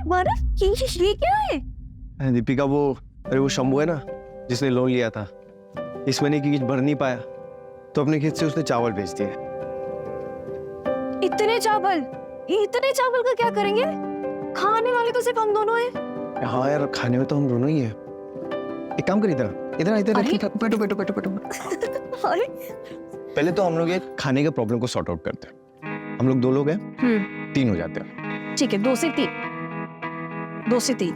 मानव ये क्या है? दीपिका वो शंभू है ना जिसने लोन लिया था, इस महीने की किस्त भर नहीं पाया तो अपने खेत से उसने चावल बेच दिए। इतने चावल का क्या करेंगे? खाने वाले तो सिर्फ हम दोनों हैं। हाँ यार, खाने में तो हम दोनों ही हैं। एक काम कर, इधर बैठो। अरे पहले तो हम लोग ये खाने के प्रॉब्लम को सॉर्ट आउट करते हैं। हम लोग 2 लोग हैं, 3 हो जाते हैं। ठीक है, 2 से 3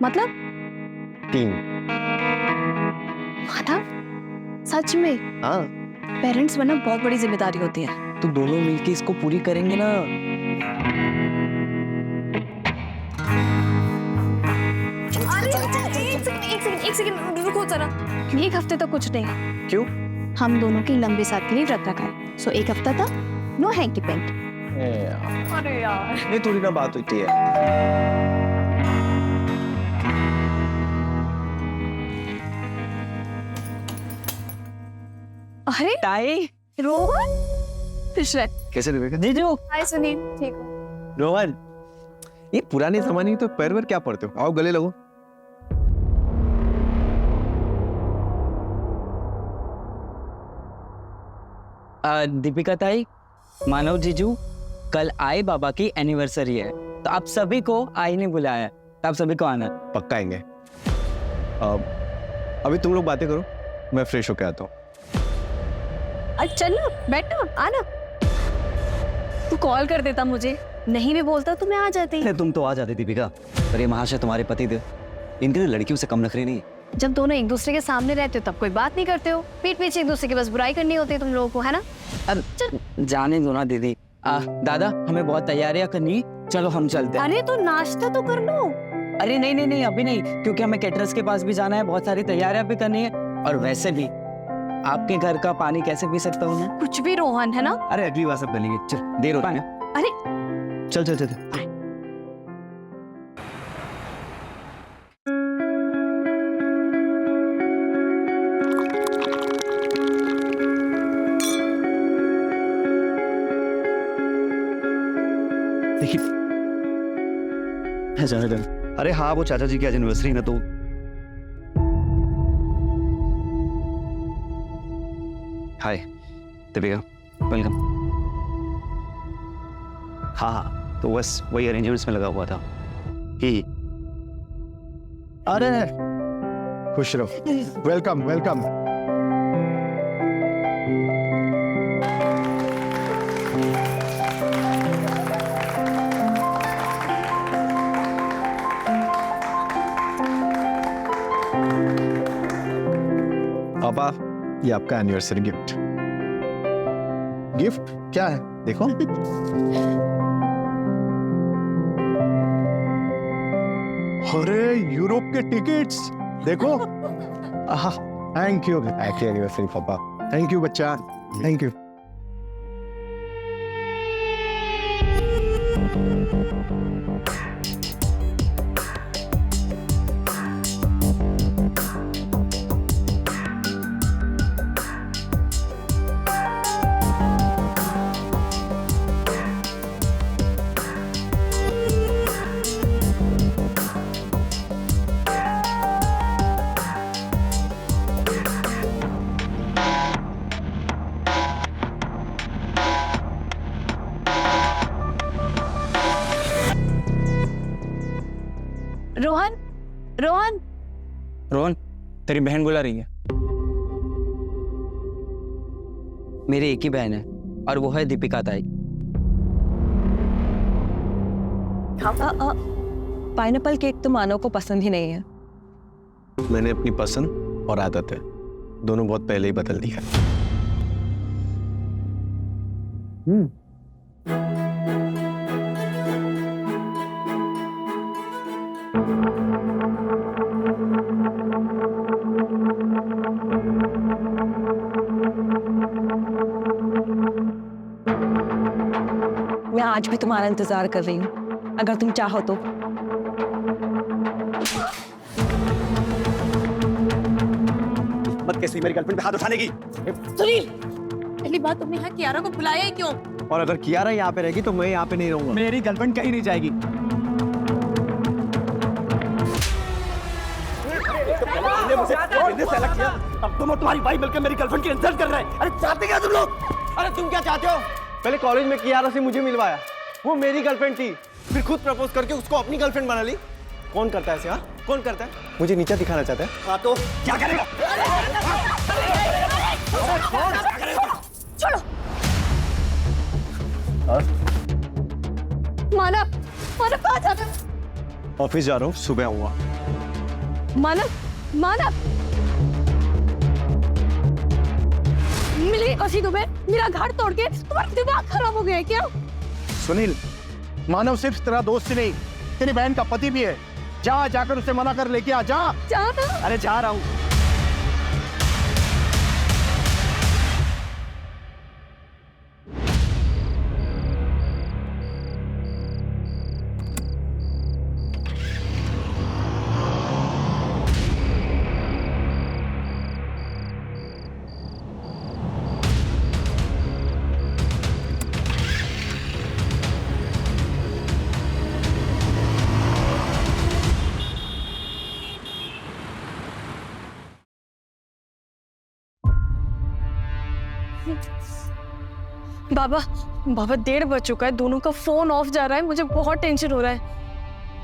मतलब 3। मानव सच में? हाँ, पेरेंट्स बनना बहुत बड़ी जिम्मेदारी होती है। तो दोनों मिलके इसको पूरी करेंगे ना। एक सेकंड रुको जरा। 1 हफ्ते तक कुछ नहीं। क्यों? हम दोनों की लंबे साथ के लिए व्रत रखा है, सो 1 हफ्ता तक नो हैंकी पेंट। अरे यार, ये थोड़ी ना बात होती है। अरे ताई, रोहन, कैसे दीपिका? जीजू। हाय सुनील, ठीक हो? रोहन, ये पुराने जमाने की तो पैर वैर क्या पड़ते हो? आओ गले लगो। दीपिका ताई, मानव जीजू, कल आई बाबा की एनिवर्सरी है, तो आप सभी को आई ने बुलाया है, तो आप सभी को आना है। पक्का आएंगे। अभी तुम लोग बातें करो, मैं फ्रेश होके आता हूँ। चल ना, बैठ ना, आना। तू कॉल कर देता मुझे, नहीं भी बोलता तो मैं आ जाती। अरे तुम तो आ जाती दीपिका, पर ये महाशय तुम्हारे पति थे, इनके लड़कियों से कम नखरे नहीं। जब दोनों एक दूसरे के सामने रहते हो तब कोई बात नहीं करते हो, पीठ पीछे एक दूसरे की बस बुराई करनी होती है तुम लोगों को, है ना? अब जाने दो ना दीदी। दादा, हमें बहुत तैयारियां करनी, चलो हम चलते हैं। अरे तो नाश्ता तो कर लो। अरे नहीं अभी नहीं, क्योंकि हमें कैटरर्स के पास भी जाना है, बहुत सारी तैयारियां भी करनी है, और वैसे भी आपके घर का पानी कैसे पी सकता हूँ मैं? कुछ भी रोहन, है ना? अरे अगली बार सब करेंगे, चल देर हो रही है। अरे चल। जाने। अरे हाँ, वो चाचा जी की आज एनिवर्सरी ना, तो हाय दीपिका, वेलकम। हाँ, तो बस वही अरेंजमेंट्स में लगा हुआ था कि अरे खुश रहो। वेलकम। पापा, ये आपका एनिवर्सरी गिफ्ट। गिफ्ट क्या है देखो। अरे यूरोप के टिकट्स देखो। थैंक यू, हैप्पी एनिवर्सरी पापा। थैंक यू बच्चा, थैंक यू। रोहन, तेरी बहन बुला रही है। मेरी एक ही बहन है, और वो है दीपिका ताई। पाइनएप्पल केक तो मानव को पसंद ही नहीं है। मैंने अपनी पसंद और आदत है दोनों बहुत पहले ही बदल दिया। मैं आज भी तुम्हारा इंतजार कर रही हूँ, अगर तुम चाहो तो। मत कैसी मेरी गर्लफ्रेंड पे हाथ उठाने की। सुनील, पहली बात तुमने यहाँ कियारा को बुलाया ही क्यों? और अगर कियारा यहाँ पे रहेगी तो मैं यहाँ पे नहीं रहूंगा। मेरी गर्लफ्रेंड कहीं नहीं जाएगी। मैंने सेलेक्ट किया, अब तुम और तुम्हारी भाई मिलकर मेरी गर्लफ्रेंड की इंसल्ट कर रहे हैं। अरे चाहते क्या तुम लोग? अरे तुम क्या चाहते हो? पहले कॉलेज में कियारा से मुझे मिलवाया, वो मेरी गर्लफ्रेंड थी, फिर खुद प्रपोज करके उसको अपनी गर्लफ्रेंड बना ली। कौन करता है ऐसे? हाँ, कौन करता है? मुझे नीचा दिखाना चाहता है। हाँ तो क्या करेगा? छोड़ो। मानव, मानव कहाँ जा रहा है? ऑफिस जा रहा हूँ, सुबह हुआ। मानव, मानव, मिली कसी तुम्हें? मेरा घर तोड़ के तुम्हारा दिमाग खराब हो गया है क्या? सुनील, मानव सिर्फ तेरा दोस्त ही नहीं, तेरी बहन का पति भी है। जाकर उसे मना कर लेके आ। जा। अरे जा रहा हूँ। बाबा, बाबा 1:30 बज चुका है, दोनों का फोन ऑफ जा रहा है, मुझे बहुत टेंशन हो रहा है।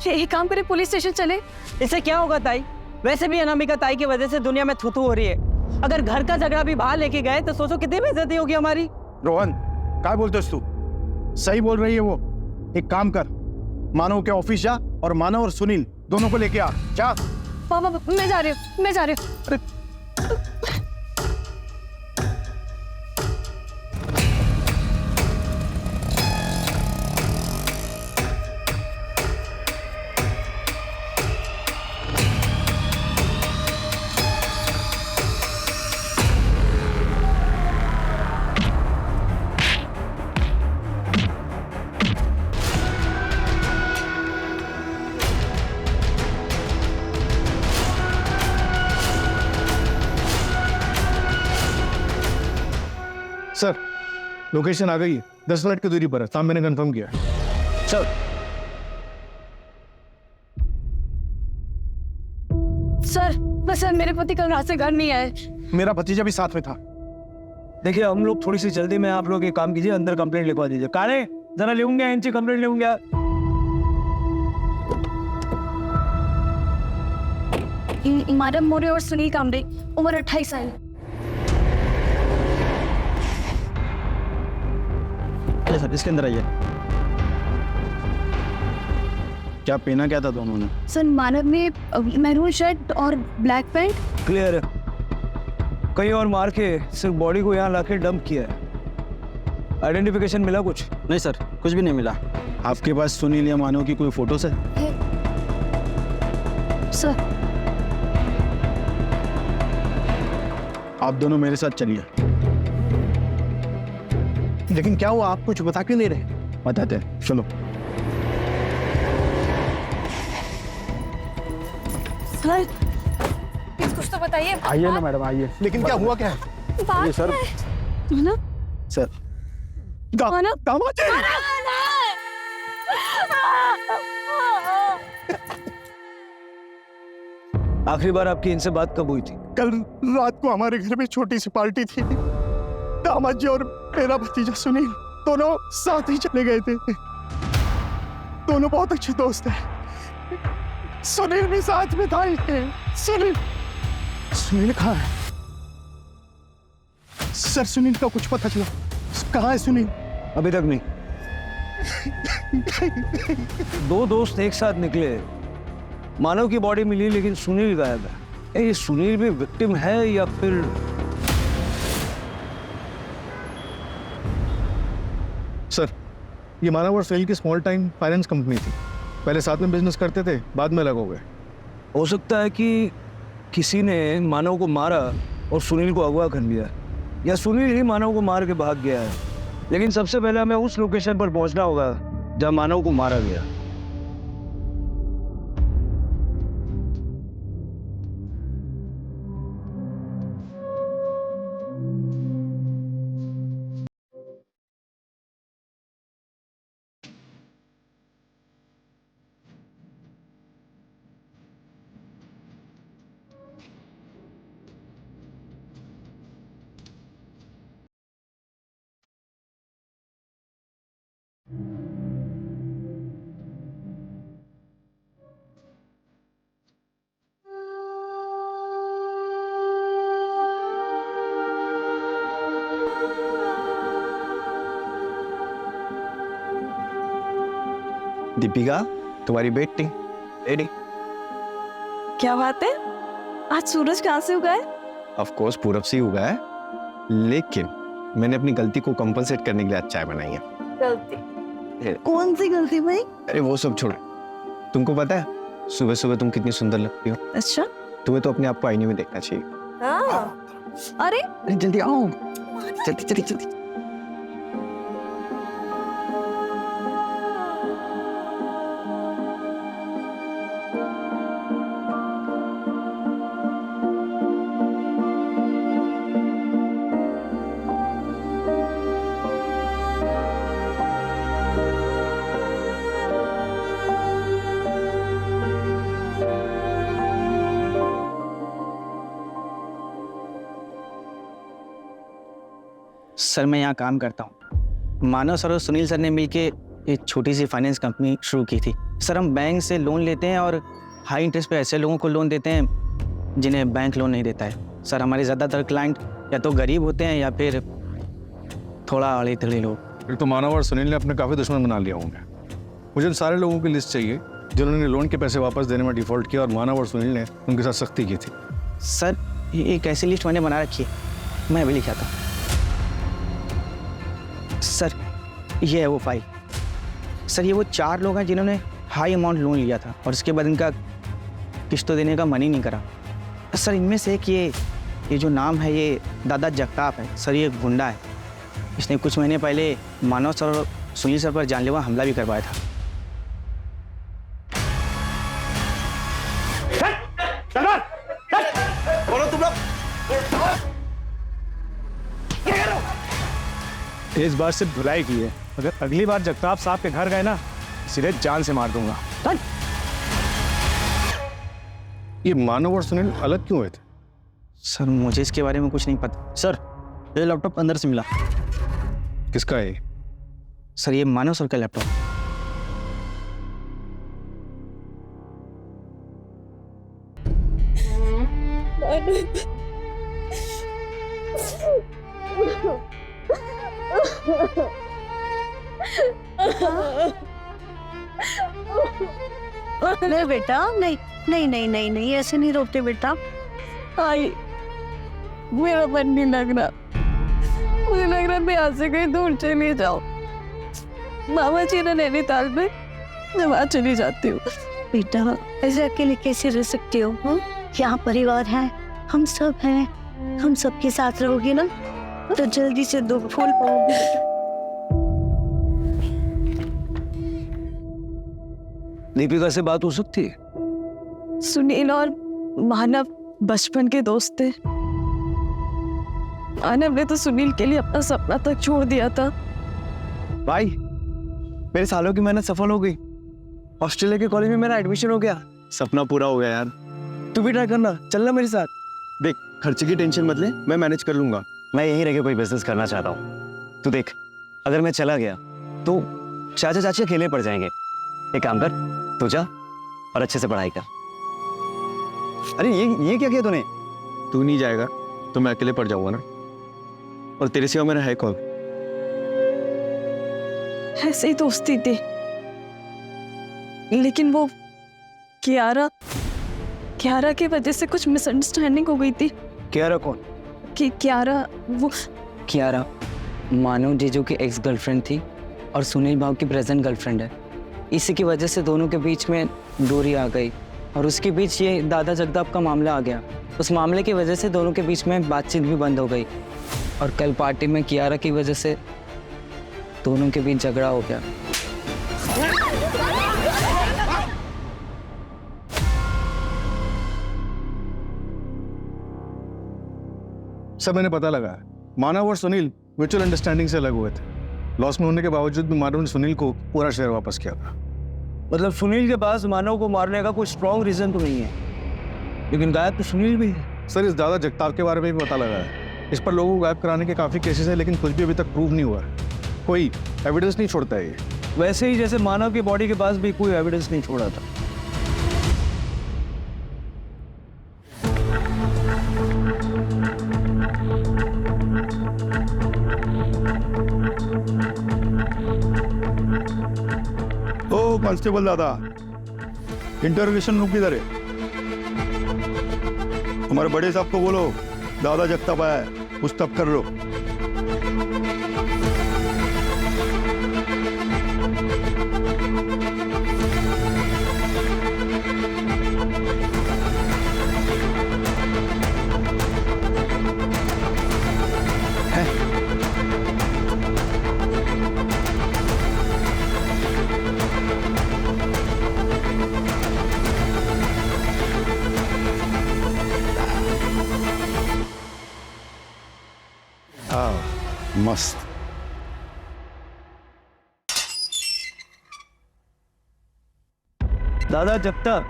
एक काम करे, पुलिस स्टेशन चले। इससे क्या होगा ताई? वैसे भी अनामिका ताई की वजह से दुनिया में थू हो रही है। अगर घर का झगड़ा भी बाहर लेके गए तो सोचो कितनी बेइज्जती होगी हमारी। रोहन, क्या बोलते तू? सही बोल रही है वो। एक काम कर, मानव के ऑफिस जा और मानव और सुनील दोनों को लेके आ। जा। बाबा, मैं जा रही हूँ, मैं जा रही हूँ। सर, लोकेशन आ गई है, 10 मिनट की दूरी पर है। साहब, मैंने कंफर्म किया। चल। सर, मेरे पति कल रात से घर नहीं आए। मेरा भतीजा भी साथ में था। देखिए हम लोग थोड़ी सी जल्दी में, आप लोग एक काम कीजिए, अंदर कंप्लेंट लिखवा दीजिए। काले जरा लेऊंगा, इनसे कंप्लेंट लेऊंगा। मानव मोरे और सुनील कामरे, उम्र 28 साल। सर, इसके अंदर आइए। क्या पहना क्या था दोनों ने? सर, मानव ने मैरून शर्ट और ब्लैक पैंट। क्लियर है, कहीं और मार के सिर्फ बॉडी को यहाँ लाके डंप किया है। आइडेंटिफिकेशन मिला कुछ? नहीं सर, कुछ भी नहीं मिला। आपके पास सुनील या मानव की कोई फोटोज है? सर, आप दोनों मेरे साथ चलिए। लेकिन क्या हुआ, आप कुछ बता क्यों नहीं रहे? बताते हैं, चलो। सर, कुछ तो बताइए। आइए ना मैडम, आइए। लेकिन क्या हुआ, क्या है? बात सर। मानव, सर, मानव, दामाद जी! आखिरी बार आपकी इनसे बात कब हुई थी? कल रात को हमारे घर में छोटी सी पार्टी थी। दामाद जी और मेरा भतीजा सुनील दोनों साथ ही चले गए थे। दोनों बहुत अच्छे दोस्त हैं। सुनील भी साथ में था। सुनील कहाँ है? सर, सुनील का कुछ पता चला? कहाँ है सुनील? अभी तक नहीं। दो दोस्त एक साथ निकले, मानव की बॉडी मिली लेकिन सुनील गायब है। ये सुनील भी विक्टिम है या फिर? सर, ये मानव और सुनील की स्मॉल टाइम फाइनेंस कंपनी थी। पहले साथ में बिजनेस करते थे, बाद में अलग हो गए। हो सकता है कि किसी ने मानव को मारा और सुनील को अगवा कर लिया, या सुनील ही मानव को मार के भाग गया है। लेकिन सबसे पहले हमें उस लोकेशन पर पहुंचना होगा जहां मानव को मारा गया। दीपिका, तुम्हारी बेटी रेडी? क्या बात है, आज सूरज कहाँ से उगा है? ऑफ कोर्स पूरब से ही उगा है, लेकिन मैंने अपनी गलती को कंपनसेट करने के लिए आज चाय बनाई है। गलती? कौन सी गलती भाई? अरे वो सब छोड़ो, तुमको पता है सुबह सुबह तुम कितनी सुंदर लगती हो। अच्छा। तुम्हें तो अपने आप को आईने में देखना चाहिए। अरे अरे जल्दी आओ, जल्दी जल्दी जल्दी। सर मैं यहाँ काम करता हूँ। मानव सर और सुनील सर ने मिलके एक छोटी सी फाइनेंस कंपनी शुरू की थी। सर हम बैंक से लोन लेते हैं और हाई इंटरेस्ट पे ऐसे लोगों को लोन देते हैं जिन्हें बैंक लोन नहीं देता है। सर हमारे ज़्यादातर क्लाइंट या तो गरीब होते हैं या फिर थोड़ा अड़े थड़े लोग। फिर तो मानव और सुनील ने अपने काफ़ी दुश्मन बना लिया होंगे। मुझे उन सारे लोगों की लिस्ट चाहिए जिन्होंने लोन के पैसे वापस देने में डिफ़ॉल्ट किया और मानव और सुनील ने उनके साथ सख्ती की थी। सर ये एक ऐसी लिस्ट मैंने बना रखी है, मैं अभी लिखा था। सर ये है वो फाइल। सर ये वो 4 लोग हैं जिन्होंने हाई अमाउंट लोन लिया था और उसके बाद इनका किस्तों देने का मन ही नहीं करा। सर इनमें से एक ये जो नाम है ये दादा जगताप है। सर ये एक गुंडा है, इसने कुछ महीने पहले मानव सर और सुनील सर पर जानलेवा हमला भी करवाया था। इस बार सिर्फ धुलाई की है, अगर अगली बार जगताप साहब के घर गए ना सीधे जान से मार दूंगा। ये मानव और सुनील अलग क्यों हुए थे? सर मुझे इसके बारे में कुछ नहीं पता। सर ये लैपटॉप अंदर से मिला। किसका है? सर ये मानव सर का लैपटॉप। नहीं बेटा, नहीं नहीं नहीं नहीं नहीं, ऐसे नहीं रोते बेटा। आई मेरा मन नहीं लग रहा, मुझे लग रहा मैं यहाँ से कहीं दूर चली जाऊँ। मामा जी ने नैनीताल में, मैं वहाँ चली जाती हूँ। बेटा ऐसे अकेले कैसे रह सकते हो? यहाँ परिवार है, हम सब हैं, हम सबके साथ रहोगे ना तो जल्दी से दो फूल पाओगे। दीपिका से बात हो सकती है? सुनील और मानव बचपन के दोस्त थे। मानव ने तो सुनील के लिए अपना सपना तक छोड़ दिया था। भाई मेरे सालों की मेहनत सफल हो गई, ऑस्ट्रेलिया के कॉलेज में मेरा एडमिशन हो गया, सपना पूरा हो गया यार। तू भी ट्राई करना, चलना मेरे साथ। देख खर्चे की टेंशन मत ले, मैं मैनेज कर लूंगा। मैं यहीं रह के कोई बिजनेस करना चाहता हूँ। तू देख, अगर मैं चला गया तो चाचा चाची अकेले पड़ जाएंगे। एक काम कर, तू जा और अच्छे से पढ़ाई कर। अरे ये क्या किया तूने? तू नहीं जाएगा तो मैं अकेले पड़ जाऊंगा ना, और तेरे सिवा मेरा है कौन? ऐसे ही दोस्ती थी, लेकिन वो कियारा की वजह से कुछ मिसअंडरस्टैंडिंग हो गई थी। कियारा कौन? कि कियारा वो कियारा मानव जीजू की एक्स गर्लफ्रेंड थी और सुनील भाव की प्रेजेंट गर्लफ्रेंड है। इसी की वजह से दोनों के बीच में दूरी आ गई और उसके बीच ये दादा जगताप का मामला आ गया। उस मामले की वजह से दोनों के बीच में बातचीत भी बंद हो गई और कल पार्टी में कियारा की वजह से दोनों के बीच झगड़ा हो गया। सब मैंने पता लगा, मानव और सुनील म्यूचुअल अंडरस्टैंडिंग से अलग हुए थे। लॉस में होने के बावजूद भी मानव ने सुनील को पूरा शेयर वापस किया था। मतलब सुनील के पास मानव को मारने का कोई स्ट्रॉन्ग रीजन तो नहीं है, लेकिन गायब तो सुनील भी है। सर इस दादा जगताप के बारे में भी पता लगा है। इस पर लोगों को गायब कराने के काफ़ी केसेस हैं, लेकिन कुछ भी अभी तक प्रूव नहीं हुआ है। कोई एविडेंस नहीं छोड़ता है ये। वैसे ही जैसे मानव की बॉडी के पास भी कोई एविडेंस नहीं छोड़ा था। कांस्टेबल दादा, इंटरोगेशन रूम किधर है? हमारे बड़े साहब को बोलो दादा जगताप आया है, पूछताछ कर लो। मस्त। दादा जगताप,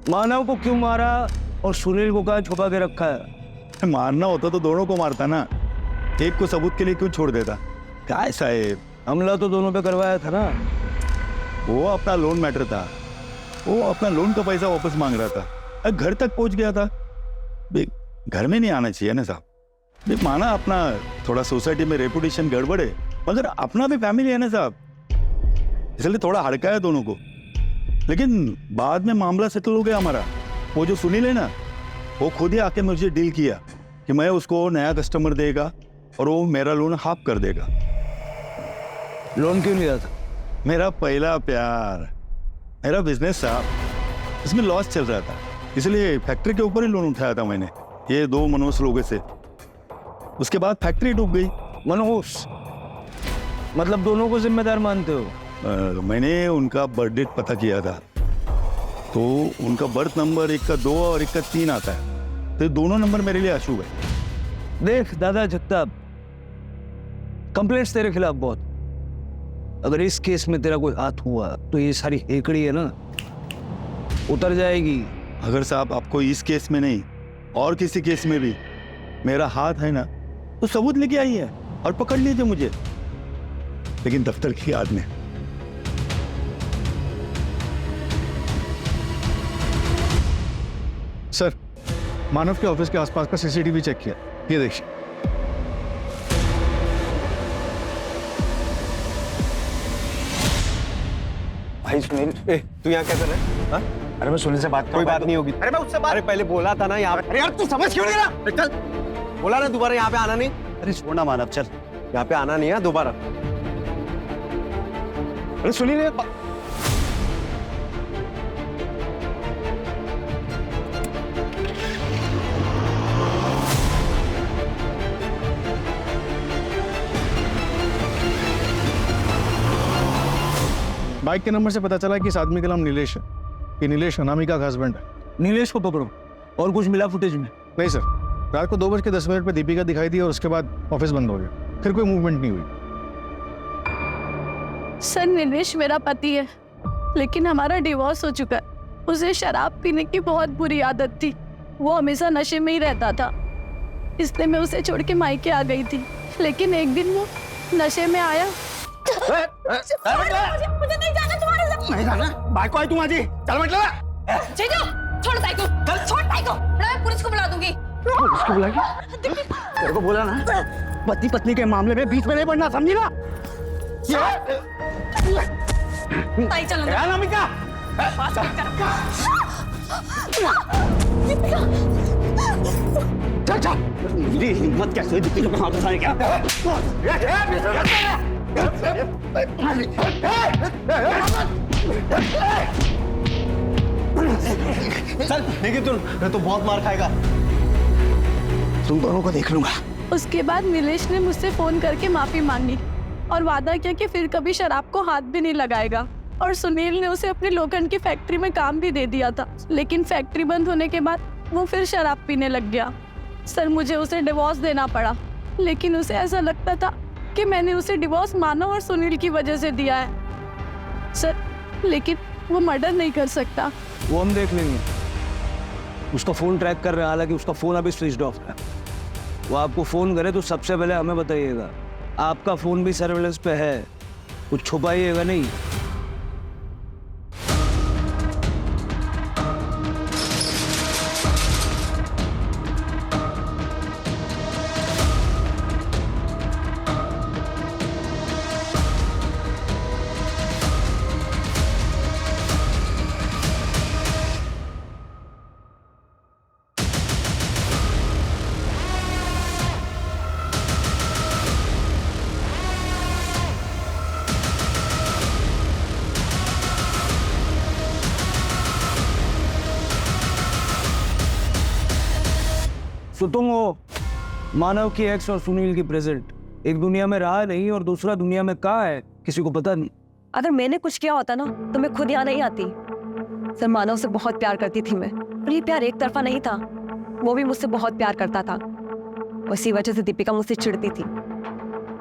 मानव को क्यों मारा और सुनील को कहाँ छुपा के रखा है? मारना होता तो दोनों को मारता ना, एक को सबूत के लिए क्यों छोड़ देता? क्या ऐसा है? हमला तो दोनों पे करवाया था ना। वो अपना लोन मैटर था, वो अपना लोन का पैसा वापस मांग रहा था, घर तक पहुंच गया था। घर में नहीं आना चाहिए ना साहब। माना अपना थोड़ा सोसाइटी में रेपुटेशन गड़बड़ है, मगर अपना भी फैमिली है ना साहब, इसलिए थोड़ा हड़का है दोनों को। लेकिन बाद में मामला सेटल हो गया हमारा। वो जो सुनील है ना, वो खुद ही आके मुझे डील किया कि मैं उसको नया कस्टमर देगा और वो मेरा लोन हाफ कर देगा। लोन क्यों लिया था? मेरा पहला प्यार, मेरा बिजनेस साहब, इसमें लॉस चल रहा था, इसलिए फैक्ट्री के ऊपर ही लोन उठाया था मैंने, ये 2 मनोज लोगों से। उसके बाद फैक्ट्री डूब गई। मनोज मतलब दोनों को जिम्मेदार मानते हो? मैंने उनका बर्थ डेट पता किया था, तो उनका बर्थ नंबर एक का 2 और एक का 3 आता है, तो दोनों नंबर मेरे लिए अशुभ है। देख दादा जगताप, कंप्लेंट्स तेरे खिलाफ बहुत, अगर इस केस में तेरा कोई हाथ हुआ तो ये सारी हेकड़ी है ना उतर जाएगी। अगर साहब आपको इस केस में नहीं और किसी केस में भी मेरा हाथ है ना, तो सबूत लेके आइए और पकड़ लीजिए मुझे, लेकिन दफ्तर की याद में। सर, मानव के ऑफिस के आसपास का सीसीटीवी चेक किया, ये देखिए। भाई सुनील, तू यहाँ क्या कर रहा है? हाँ? अरे मैं सुनील से बात कोई बात नहीं होगी। अरे मैं उससे बात, अरे पहले बोला था ना यहाँ पे। अरे यार तू समझ क्यों नहीं रहा? चल, बोला ना दोबारा यहाँ पे आना नहीं। अरे छोड़ना मानव, चल। यहाँ पे आना नहीं है दोबारा। अरे सुनील, बाइक के नंबर से पता चला कि इस आदमी का नाम नीलेश है। ये नीलेश अनामिका का हस्बैंड है। नीलेश को पकड़ो। और कुछ मिला फुटेज में? नहीं सर, रात को 2:10 पे दीपिका दिखाई दी और उसके बाद ऑफिस बंद हो गया, फिर कोई मूवमेंट नहीं हुई। सर नीलेश मेरा पति है, लेकिन हमारा डिवोर्स हो चुका है। उसे शराब पीने की बहुत बुरी आदत थी, वो हमेशा नशे में ही रहता था, इसलिए मैं उसे छोड़ के मायके आ गई थी। लेकिन एक दिन वो नशे में आया। मुझे नहीं जाना तुम्हारे साथ। नहीं जाना? बाइक को आई तुम आज ही, चल मत लगा। जीजू, छोड़ बाइक को, छोड़ बाइक को, मैं पुलिस को बुला दूंगी। पुलिस को बुलाएगी? तेरे को बोला ना, पति पत्नी के मामले में बीच में नहीं पड़ना, समझी ना? ताई चलो ना। अनामिका, चल चल। मेरी हिम्मत कैसे हुई दीपिका को वापस आने की? चल, देखिए मैं तो बहुत मार खाएगा। तुम दोनों को देख लूंगा। उसके बाद नीलेश ने मुझसे फोन करके माफी मांगी और वादा किया कि फिर कभी शराब को हाथ भी नहीं लगाएगा। और सुनील ने उसे अपनी लोखंड की फैक्ट्री में काम भी दे दिया था, लेकिन फैक्ट्री बंद होने के बाद वो फिर शराब पीने लग गया। सर मुझे उसे डिवोर्स देना पड़ा, लेकिन उसे ऐसा लगता था कि मैंने उसे डिवोर्स मानव और सुनील की वजह से दिया है। सर लेकिन वो मर्डर नहीं कर सकता। वो हम देख लेंगे। उसका फोन ट्रैक कर रहे हैं, हालांकि उसका फोन अभी स्विच ऑफ है। वो आपको फोन करे तो सबसे पहले हमें बताइएगा। आपका फोन भी सर्वेलेंस पे है, कुछ छुपाइएगा नहीं। सो तुम हो मानव की एक्स और सुनील की प्रेजेंट। एक दुनिया में रहा नहीं और दूसरा दुनिया में कहाँ है किसी को पता नहीं। अगर मैंने कुछ किया होता ना तो मैं खुद यहाँ नहीं आती। सर मानव से बहुत प्यार करती थी मैं, पर ये प्यार एक तरफा नहीं था, वो भी मुझसे बहुत प्यार करता था। उसी वजह से दीपिका मुझसे चिढ़ती थी।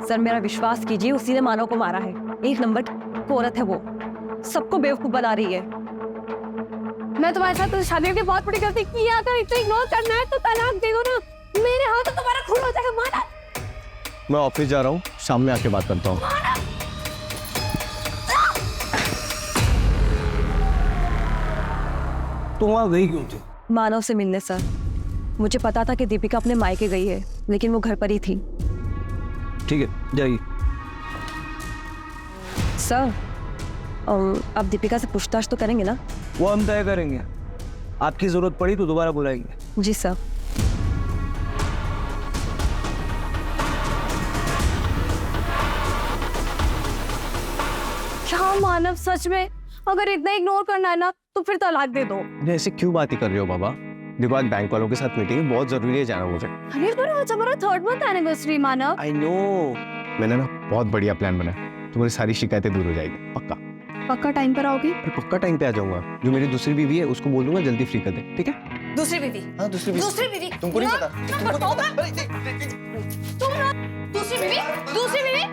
सर मेरा विश्वास कीजिए, उसी ने मानव को मारा है। एक नंबर की औरत है वो, सबको बेवकूफ बना रही है। मैं तुम्हारे साथ तो शादी की बहुत बड़ी गलती की है। अगर इतना इग्नोर करना है तो तलाक दे दो ना, मेरे हाथ तो तुम्हारा खून हो जाएगा। माना मैं ऑफिस जा रहा हूँ, शाम में आके बात करता हूँ। तुम वहां गई क्यों थी? मानव से मिलने सर। मुझे पता था कि दीपिका अपने मायके गई है, लेकिन वो घर पर ही थी। ठीक है, जाइए। सर अब दीपिका से पूछताछ तो करेंगे ना? वो हम तय करेंगे, आपकी जरूरत पड़ी तो दोबारा बुलाएंगे। जी सर। क्या मानव सच में अगर इतना इग्नोर करना है ना तो फिर तलाक दे दो। ऐसे क्यों बातें कर रहे हो बाबा? देखो आज बैंक वालों के साथ मीटिंग है, बहुत जरूरी है जाना मुझे। अरे पर आज हमारा 3rd month anniversary Manav. I know, मैंने ना बहुत बढ़िया प्लान बनाया, तुम्हारी सारी शिकायतें दूर हो जाएगी। पक्का पक्का टाइम पर आओगी? अरे पक्का टाइम पे आ जाऊंगा। जो मेरी दूसरी बीवी है उसको बोल दूंगा जल्दी फ्री कर दे, ठीक है? दूसरी बीवी? हाँ दूसरी बीवी। दूसरी बीवी? तुमको नहीं पता? दूसरी बीवी? दूसरी बीवी?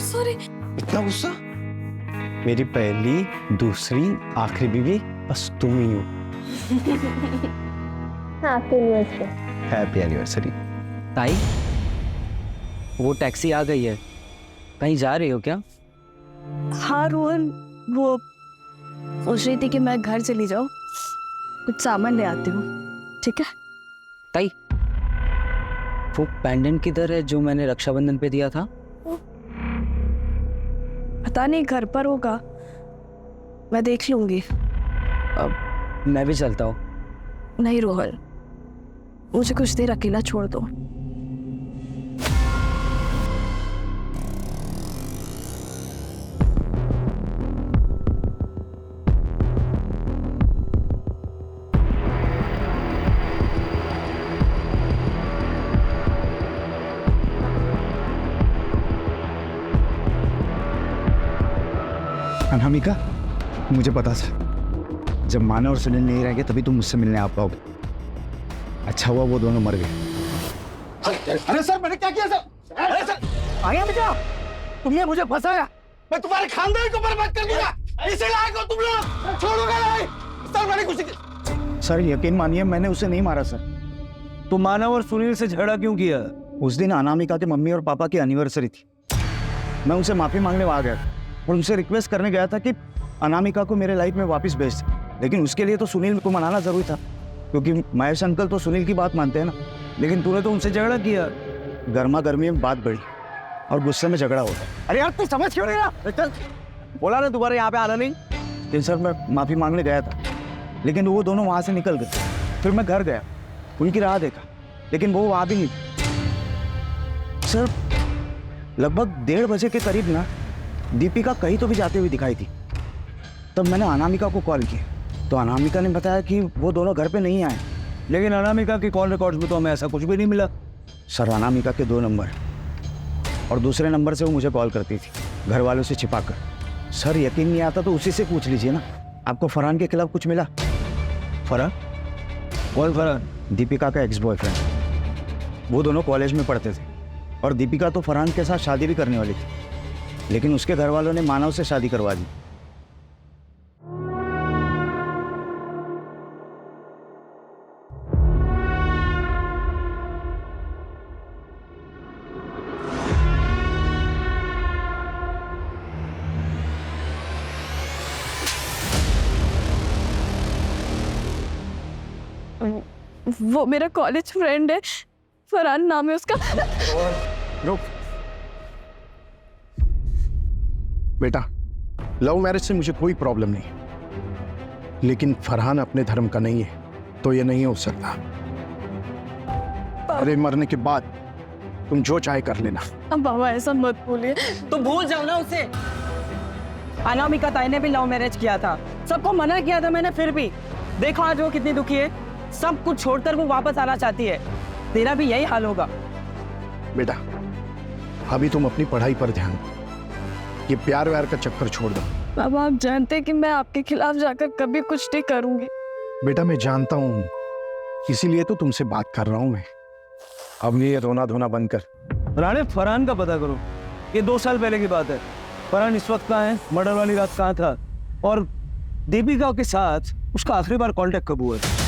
सॉरी। इतना गुस्सा? मेरी पहली, दूसरी, आखिरी बीवी बस तुम ही हो। Happy anniversary. ताई, वो टैक्सी आ गई है, कहीं जा रही हो क्या? हाँ रोहन, वो सोच रही थी कि मैं घर चली जाऊँ, कुछ सामान ले आती हूँ। ठीक है? ताई, वो पेंडेंट किधर है जो मैंने रक्षाबंधन पे दिया था? पता नहीं, घर पर होगा, मैं देख लूंगी। अब मैं भी चलता हूँ। नहीं रोहन, मुझे कुछ देर अकेला छोड़ दो। अनामिका, मुझे पता था जब मानव और सुनील नहीं रहेंगे तभी तुम मुझसे मिलने आ पाओगे। अच्छा हुआ वो दोनों मर गए। अरे सर मैंने क्या किया सर? अरे सर आया बेटा, तुमने मुझे फंसाया, मैं तुम्हारे खानदान को बर्बाद कर दूंगा। इसे लायक हो तुम लोग, छोड़ूंगा नहीं। सर मैंने कुछ सर यकीन मानिए मैंने उसे नहीं मारा सर। तो मानव और सुनील से झगड़ा क्यों किया? उस दिन अनामिका के मम्मी और पापा की एनिवर्सरी थी। मैं उनसे माफी मांगने आ गया और उनसे रिक्वेस्ट करने गया था कि अनामिका को मेरे लाइफ में वापस भेज दे, लेकिन उसके लिए तो सुनील को मनाना जरूरी था, क्योंकि महेश अंकल तो सुनील की बात मानते हैं ना। लेकिन तूने तो उनसे झगड़ा किया। गर्मा गर्मी में बात बढ़ी और गुस्से में झगड़ा होता। अरे यार तू समझ क्यों नहीं रहा? चल बोला ना दोबारा यहाँ पे आना नहीं। लेकिन सर मैं माफी मांगने गया था, लेकिन वो दोनों वहाँ से निकल गए। फिर मैं घर गया, उनकी राह देखा, लेकिन वो वहाँ भी नहीं थी। सर लगभग 1:30 बजे के करीब ना दीपिका कहीं तो भी जाते हुए दिखाई थी। तब मैंने अनामिका को कॉल किया तो अनामिका ने बताया कि वो दोनों घर पे नहीं आए। लेकिन अनामिका की कॉल रिकॉर्ड्स में तो हमें ऐसा कुछ भी नहीं मिला। सर अनामिका के 2 नंबर और दूसरे नंबर से वो मुझे कॉल करती थी, घर वालों से छिपाकर। सर यकीन नहीं आता तो उसी से पूछ लीजिए ना, आपको फरहान के खिलाफ कुछ मिला? फरहान? कौन फरहान? दीपिका का एक्स बॉयफ्रेंड। वो दोनों कॉलेज में पढ़ते थे और दीपिका तो फरहान के साथ शादी भी करने वाली थी, लेकिन उसके घर वालों ने मानव से शादी करवा दी। वो मेरा कॉलेज फ्रेंड है, फरहान नाम है उसका। रुक बेटा, लव मैरिज से मुझे कोई प्रॉब्लम नहीं है, लेकिन फरहान अपने धर्म का नहीं है तो ये नहीं हो सकता। अरे मरने के बाद तुम जो चाहे कर लेना। अब बाबा ऐसा मत बोलिए। तो भूल जाओ ना उसे। अनामिका ताई ने भी लव मैरिज किया था, सबको मना किया था मैंने, फिर भी देखो आज वो कितनी दुखी है, सब कुछ छोड़कर वो वापस आना चाहती है। तेरा भी यही हाल होगा। बेटा अभी तुम अपनी पढ़ाई पर ध्यान दो, ये प्यार व्यार का चक्कर छोड़ दो। बाबा आप जानते हैं कि मैं आपके खिलाफ जाकर कभी कुछ नहीं करूंगी। बेटा मैं जानता हूँ, इसीलिए तो तुमसे बात कर रहा हूँ मैं। अब ये रोना धोना बंद कर। राणे फरहान का पता करो, ये 2 साल पहले की बात है। फरहान इस वक्त कहाँ है, मर्डर वाली रात कहाँ था, और दीपिका के साथ उसका आखिरी बार कांटेक्ट कब हुआ है?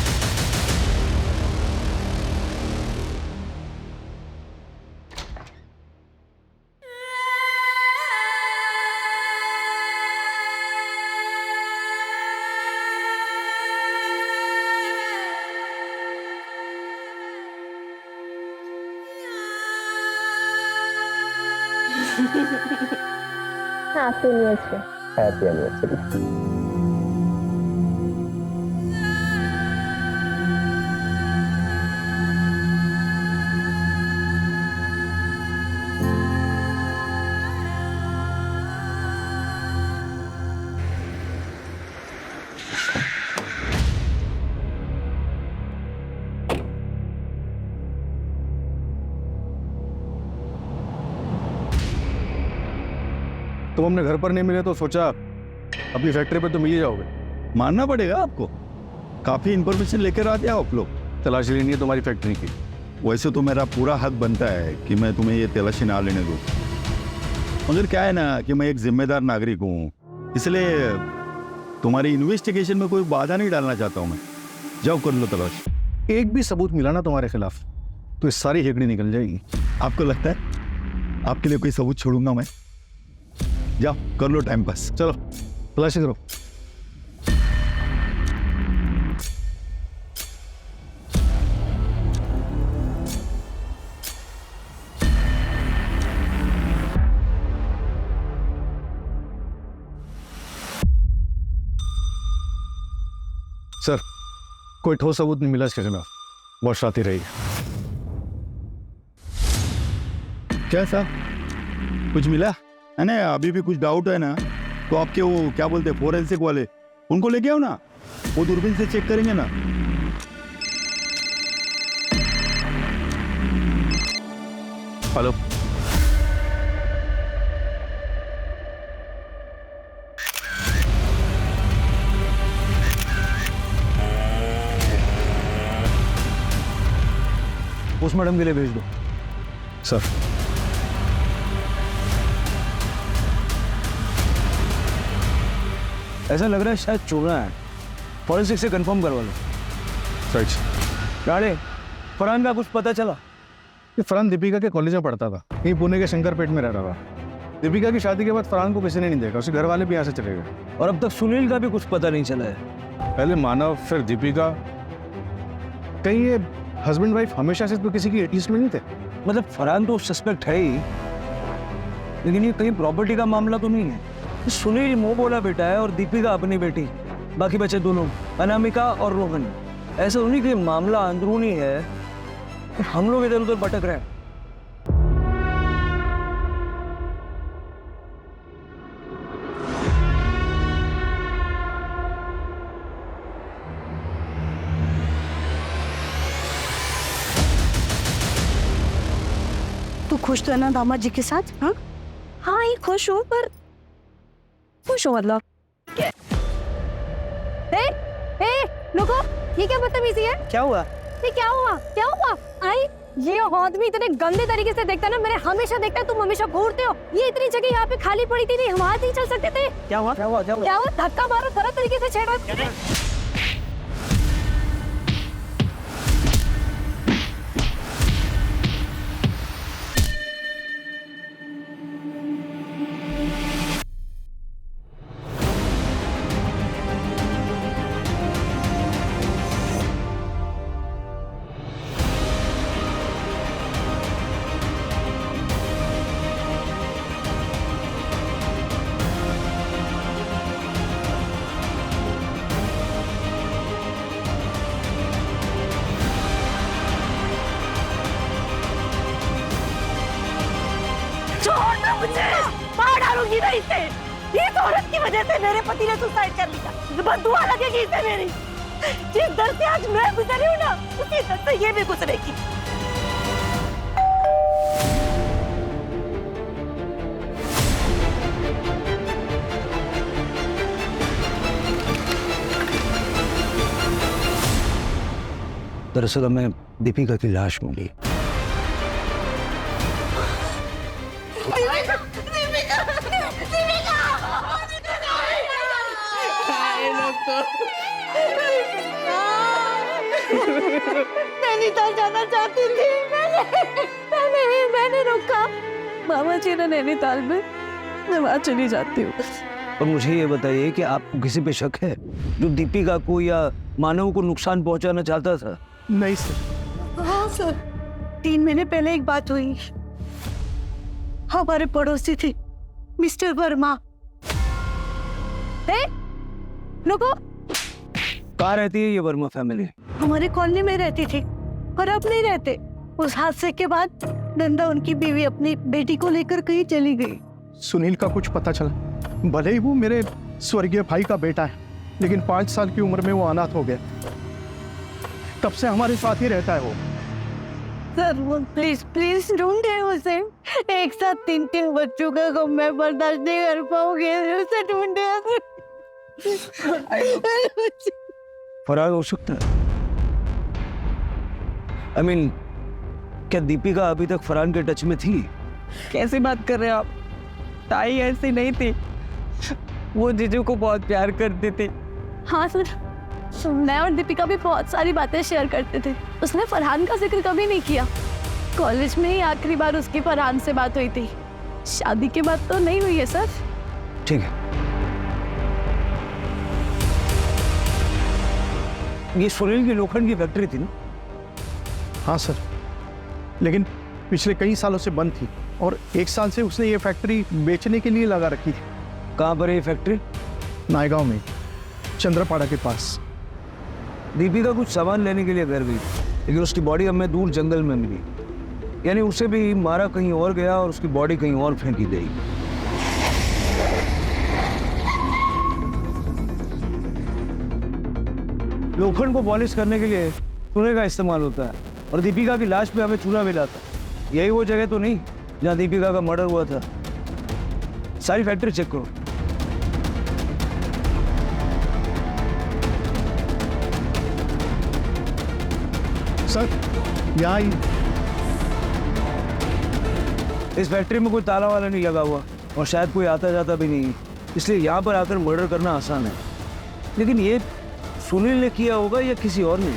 Happy anniversary. Happy anniversary. तुम अपने घर पर नहीं मिले तो सोचा अपनी फैक्ट्री पे तो मिल ही जाओगे। मानना पड़ेगा आपको, काफी इंफॉर्मेशन लेकर आते हैं आप लोग। तलाशी लेनी है तुम्हारी फैक्ट्री की। वैसे तो मेरा पूरा हक बनता है कि मैं तुम्हें ये तलाशी ना लेने दूं, मगर क्या है ना कि मैं एक जिम्मेदार नागरिक हूँ, इसलिए तुम्हारी इन्वेस्टिगेशन में कोई बाधा नहीं डालना चाहता हूँ मैं। जाओ कर लो तलाश। एक भी सबूत मिला ना तुम्हारे खिलाफ तो इस सारी हेकड़ी निकल जाएगी। आपको लगता है आपके लिए कोई सबूत छोड़ूंगा मैं? जाओ कर लो टाइम पास। चलो तलाशी करो। सर कोई ठोस सबूत नहीं मिला इसके खिलाफ, बहुत शातिर रही। क्या साहब कुछ मिला है ना? अभी भी कुछ डाउट है ना तो आपके वो क्या बोलते हैं फोरेंसिक वाले, उनको लेके आओ ना, वो दूरबीन से चेक करेंगे ना। हेलो पोस्टमार्टम के लिए भेज दो। सर ऐसा लग रहा है शायद चोरना है, फॉरेंसिक से कंफर्म करवा लो। राइट। राणे फरहान का कुछ पता चला? ये फरहान दीपिका के कॉलेज में पढ़ता था, यहीं पुणे के शंकरपेट में रह रहा था। दीपिका की शादी के बाद फरहान को किसी ने नहीं देखा, उसके घर वाले भी यहाँ से चले गए। और अब तक सुनील का भी कुछ पता नहीं चला है। पहले मानव फिर दीपिका, कहीं ये हस्बैंड वाइफ हमेशा से तो किसी की एटीज में नहीं थे? मतलब फरहान तो सस्पेक्ट है ही, लेकिन ये कहीं प्रॉपर्टी का मामला तो नहीं है। सुनील मुंह बोला बेटा है और दीपिका अपनी बेटी, बाकी बचे दोनों अनामिका और रोहन। ऐसा उन्हीं के मामला अंदरूनी है, हम लोग इधर उधर भटक रहे हैं। तू खुश तो है ना दामाद जी के साथ? हाँ हाँ ये खुश हो, पर खुश हो मतलब रुको, ये क्या बदतमीजी है? क्या हुआ? ये क्या हुआ? क्या हुआ? आई ये आदमी इतने गंदे तरीके से देखता है ना, मैंने हमेशा देखता है, तुम हमेशा घूरते हो। ये इतनी जगह यहाँ पे खाली पड़ी थी, नहीं हम वहां नहीं चल सकते थे? क्या हुआ? क्या हुआ? क्या हुआ? क्या हुआ? धक्का मारो, गलत तरीके से छेड़ा। छोड़ दो मुझे, मार डालूंगी नहीं से। इस औरत की वजह से मेरे पति ने सुसाइड कर लिया। बददुआ लगेगी इसे मेरी। जिस दर्द से आज मैं गुजरी हूँ ना, उसी दर्द से ये भी गुजरेगी। दरअसल हमें दीपिका की लाश मिली। नैनीताल जाना चाहती थी मैंने रोका। मामा जी ने नैनीताल में, मैं वहाँ चली जाती हूँ। और मुझे ये बताइए कि आपको किसी पे शक है जो दीपिका को या मानव को नुकसान पहुंचाना चाहता था? नहीं सर। हाँ सर, 3 महीने पहले एक बात हुई। हमारे पड़ोसी थे मिस्टर वर्मा। रुको, कहाँ रहती है ये वर्मा फैमिली? हमारे कॉलोनी में रहती थी और अब नहीं रहते। उस हादसे के बाद नंदा उनकी बीवी अपनी बेटी को लेकर कहीं चली गई। सुनील का कुछ पता चला? भले ही वो मेरे स्वर्गीय भाई का बेटा है, लेकिन 5 साल की उम्र में वो अनाथ हो गया। तब से हमारे साथ ही रहता है वो। सर वो प्लीज प्लीज ढूंढे उसे। एक साथ 3 बच्चों का गम मैं बर्दाश्त नहीं कर पाऊंगी। उसे ढूंढे। फरार हो सकता है। I mean, क्या दीपिका अभी तक फरहान के टच में थी? कैसी बात कर रहे हो आप? ताई ऐसी नहीं थी, वो जीजू को बहुत प्यार करती थी। हाँ सर, मैं और दीपिका भी बहुत सारी बातें शेयर करते थे। उसने फरहान का जिक्र कभी नहीं किया। कॉलेज में ही आखिरी बार उसकी फरहान से बात हुई थी। शादी के बाद तो नहीं हुई है सर। ठीक है, ये सुनील की लोखंड की फैक्ट्री थी ना? हाँ सर, लेकिन पिछले कई सालों से बंद थी और 1 साल से उसने ये फैक्ट्री बेचने के लिए लगा रखी थी। कहाँ पर है ये फैक्ट्री? नायगांव में, चंद्रपाड़ा के पास। दीपिका कुछ सामान लेने के लिए घर गई, लेकिन उसकी बॉडी हमें दूर जंगल में मिली। यानी उसे भी मारा कहीं और गया और उसकी बॉडी कहीं और फेंकी गई। लोखंड को पॉलिश करने के लिए चूने का इस्तेमाल होता है और दीपिका की लाश पे हमें चूना मिला था। यही वो जगह तो नहीं जहाँ दीपिका का मर्डर हुआ था? सारी फैक्ट्री चेक करो। सर यहाँ इस फैक्ट्री में कोई ताला वाला नहीं लगा हुआ और शायद कोई आता जाता भी नहीं, इसलिए यहाँ पर आकर मर्डर करना आसान है। लेकिन ये सुनील ने किया होगा या किसी और ने?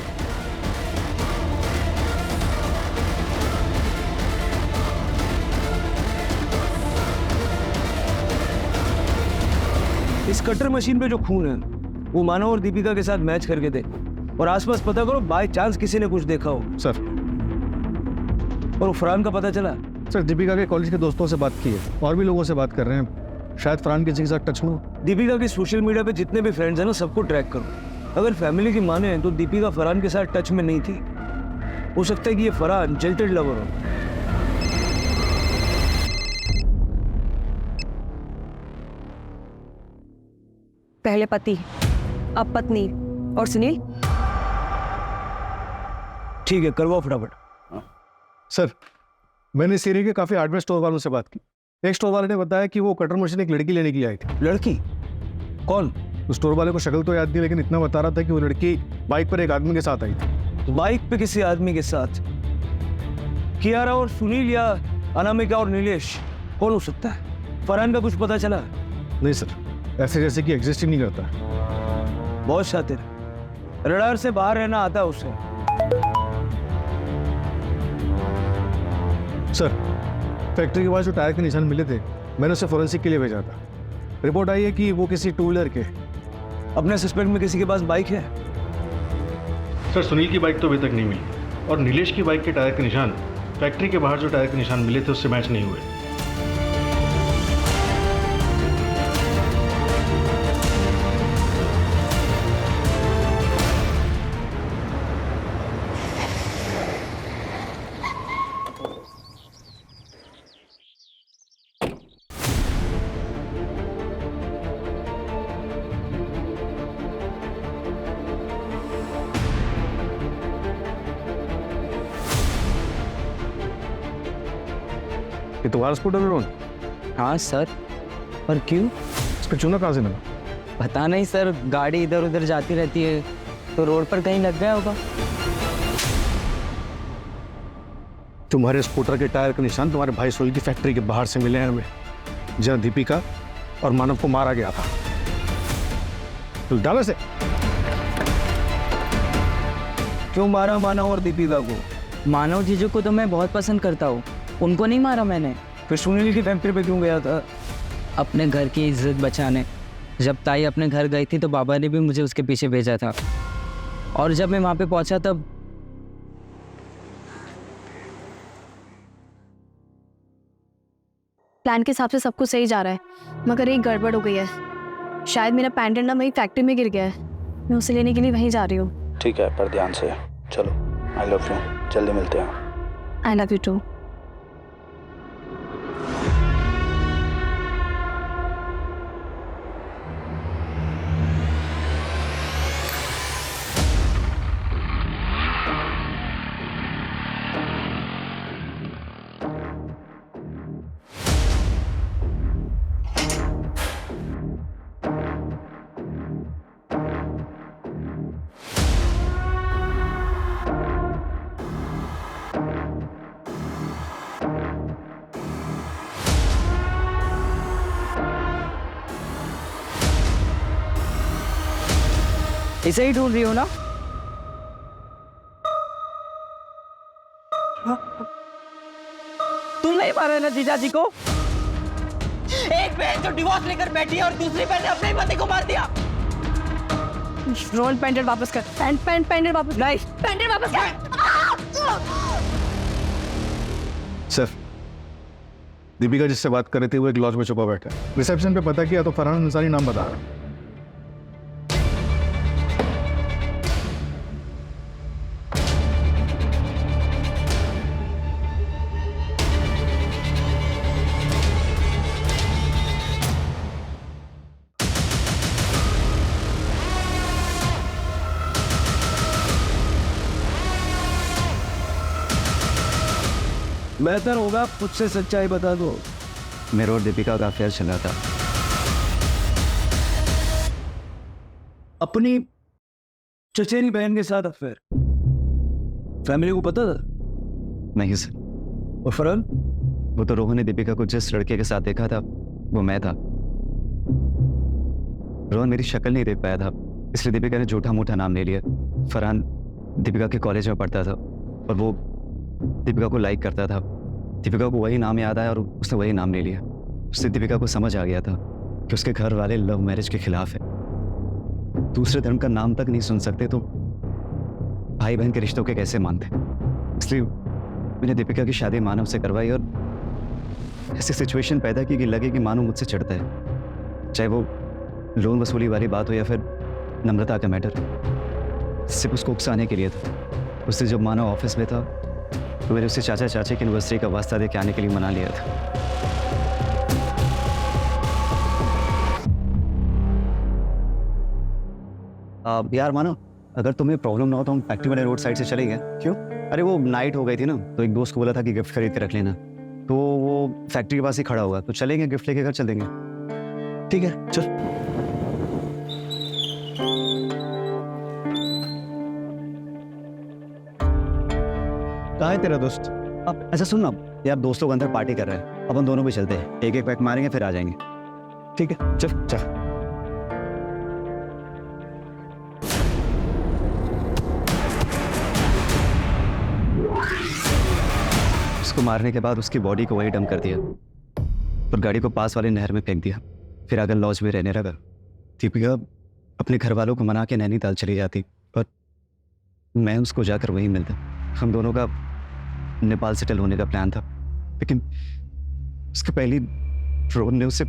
इस कटर मशीन पे जो खून है वो मानव और दीपिका के साथ मैच करके दे और आसपास पता करो, बाय चांस किसी ने कुछ देखा हो। सर, और वो फरहान का पता चला? सर दीपिका के कॉलेज के दोस्तों से बात की है और भी लोगों से बात कर रहे हैं। शायद फरहान किसी के साथ टच में हो। दीपिका के सोशल मीडिया पे जितने भी फ्रेंड्स हैं ना, सबको ट्रैक करो। अगर फैमिली की माने तो दीपिका फरहान के साथ टच में नहीं थी। हो सकता है कि ये फरहान जिल्टेड लवर हो। पहले पति, अब पत्नी और सुनील। ठीक है, करवाओ फटाफट। सर, मैंने इस एरिया के काफी हार्डवेयर स्टोर वालों से बात की। एक स्टोर वाले ने बताया कि वो कटर मशीन एक लड़की लेने के लिए आई थी। लड़की? कौन? उस स्टोर वाले को शक्ल तो याद नहीं, लेकिन इतना बता रहा था कि वो लड़की बाइक पर एक आदमी के साथ आई थी। बाइक पे किसी आदमी के साथ? कियारा और सुनील या अनामिका और नीलेश? कौन हो सकता है? फरहान का कुछ पता चला? नहीं सर, ऐसे जैसे कि एग्जिस्ट ही नहीं करता। बहुत शातिर, रडार से बाहर रहना आता है उसे। सर, फैक्ट्री के पास जो टायर के निशान मिले थे, मैंने उसे फोरेंसिक के लिए भेजा था। रिपोर्ट आई है कि वो किसी 2 व्हीलर के। अपने सस्पेक्ट में किसी के पास बाइक है? सर, सुनील की बाइक तो अभी तक नहीं मिली और नीलेश की बाइक के टायर के निशान फैक्ट्री के बाहर जो टायर के निशान मिले थे उससे मैच नहीं हुए। ये तुम्हारा स्कूटर लोन? हाँ सर, पर क्यों? इस पे चूना कहाँ से मिला? पता नहीं सर, गाड़ी इधर उधर जाती रहती है तो रोड पर कहीं लग गया होगा। तुम्हारे स्कूटर के टायर का निशान तुम्हारे भाई सुनील की फैक्ट्री के बाहर से मिले हैं हमें, जहाँ दीपिका और मानव को मारा गया था। तो डालो से। क्यों मारा मानव और दीपिका को? मानव जीजू को तो मैं बहुत पसंद करता हूँ, उनको नहीं मारा मैंने। फिर सुनील की फैक्ट्री पे क्यों गया था? अपने घर की इज्जत बचाने। जब ताई अपने घर गई थी तो बाबा ने भी मुझे उसके पीछे भेजा था, और जब मैं वहाँ पे पहुँचा तब प्लान के हिसाब से सब कुछ सही जा रहा है, मगर एक गड़बड़ हो गई है। शायद मेरा पैंडेंट ना वही फैक्ट्री में गिर गया है। मैं उसे लेने के लिए वहीं जा रही हूँ। ठीक है, पर ध्यान से चलो। आई लव यू, जल्दी मिलते हैं। I love you too. इसे ही ढूंढ रही हो ना? तुम नहीं मारे ना जीजा जी को? एक बहन जो डिवोर्स लेकर बैठी है और दूसरी बहन ने अपने पति को मार दिया। रोहन पैंडेंट वापस कर। पैंडेंट वापस नहीं, पैंडेंट वापस कर। सर, दीपिका जिससे बात कर रहे थे वो एक लॉज में छुपा बैठा है। रिसेप्शन पे पता किया तो फरहान अंसारी नाम बता रहा है। बेहतर होगा खुद से सच्चाई बता दो। मेरा और दीपिका का अफेयर चल रहा था। अपनी चचेरी बहन के साथ अफेयर? फैमिली को पता था? नहीं सर। और फरहान? वो तो रोहन ने दीपिका को जिस लड़के के साथ देखा था वो मैं था। रोहन मेरी शक्ल नहीं देख पाया था, इसलिए दीपिका ने झूठा मूठा नाम ले लिया। फरहान दीपिका के कॉलेज में पढ़ता था और वो दीपिका को लाइक करता था। दीपिका को वही नाम याद आया और उसने वही नाम ले लिया। उससे दीपिका को समझ आ गया था कि उसके घर वाले लव मैरिज के खिलाफ है, दूसरे धर्म का नाम तक नहीं सुन सकते तो भाई बहन के रिश्तों के कैसे मानते। इसलिए मैंने दीपिका की शादी मानव से करवाई और ऐसी सिचुएशन पैदा की कि लगे कि मानव मुझसे चिढ़ता है, चाहे वो लोन वसूली वाली बात हो या फिर नम्रता का मैटर। सिर्फ उसको उकसाने के लिए था। उससे जब मानव ऑफिस में था तो मैंने उससे चाचा चाची की एनिवर्सरी का वास्ता दे के आने के लिए मना लिया था। यार मानो, अगर तुम्हें प्रॉब्लम ना हो तो हम फैक्ट्री वाले रोड साइड से चले गए। क्यों? अरे वो नाइट हो गई थी ना, तो एक दोस्त को बोला था कि गिफ्ट खरीद के रख लेना, तो वो फैक्ट्री के पास ही खड़ा होगा, तो चलेंगे गिफ्ट लेके घर चल देंगे। ठीक है चल। कहाँ है तेरा दोस्त? अब अच्छा सुन ना यार, दोस्तों के अंदर पार्टी कर रहे हैं, अपन दोनों भी चलते हैं, एक एक पैक मारेंगे फिर आ जाएंगे। ठीक है चल चल। उसको मारने के बाद उसकी बॉडी को वही डंप कर दिया और गाड़ी को पास वाले नहर में फेंक दिया। फिर अगर लॉज में रहने लगा। दीपिका अपने घर वालों को मना के नैनीताल चली जाती और मैं उसको जाकर वहीं मिलता। हम दोनों का नेपाल सेटल होने का प्लान था, लेकिन उसके पहले रोहन ने उसे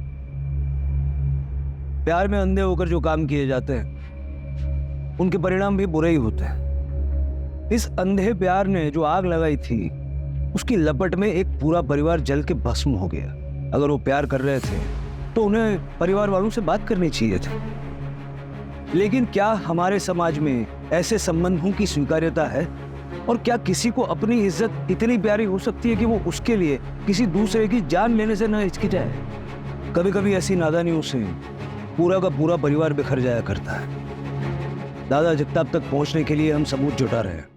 प्यार में अंधे होकर जो काम किए जाते हैं उनके परिणाम भी बुरे ही होते हैं। इस अंधे प्यार ने जो आग लगाई थी उसकी लपट में एक पूरा परिवार जल के भस्म हो गया। अगर वो प्यार कर रहे थे तो उन्हें परिवार वालों से बात करनी चाहिए थी, लेकिन क्या हमारे समाज में ऐसे संबंधों की स्वीकार्यता है? और क्या किसी को अपनी इज्जत इतनी प्यारी हो सकती है कि वो उसके लिए किसी दूसरे की जान लेने से न हिचकिचाए? कभी कभी ऐसी नादानियों से पूरा का पूरा परिवार बिखर जाया करता है। दादा जगताप तक पहुंचने के लिए हम सबूत जुटा रहे हैं।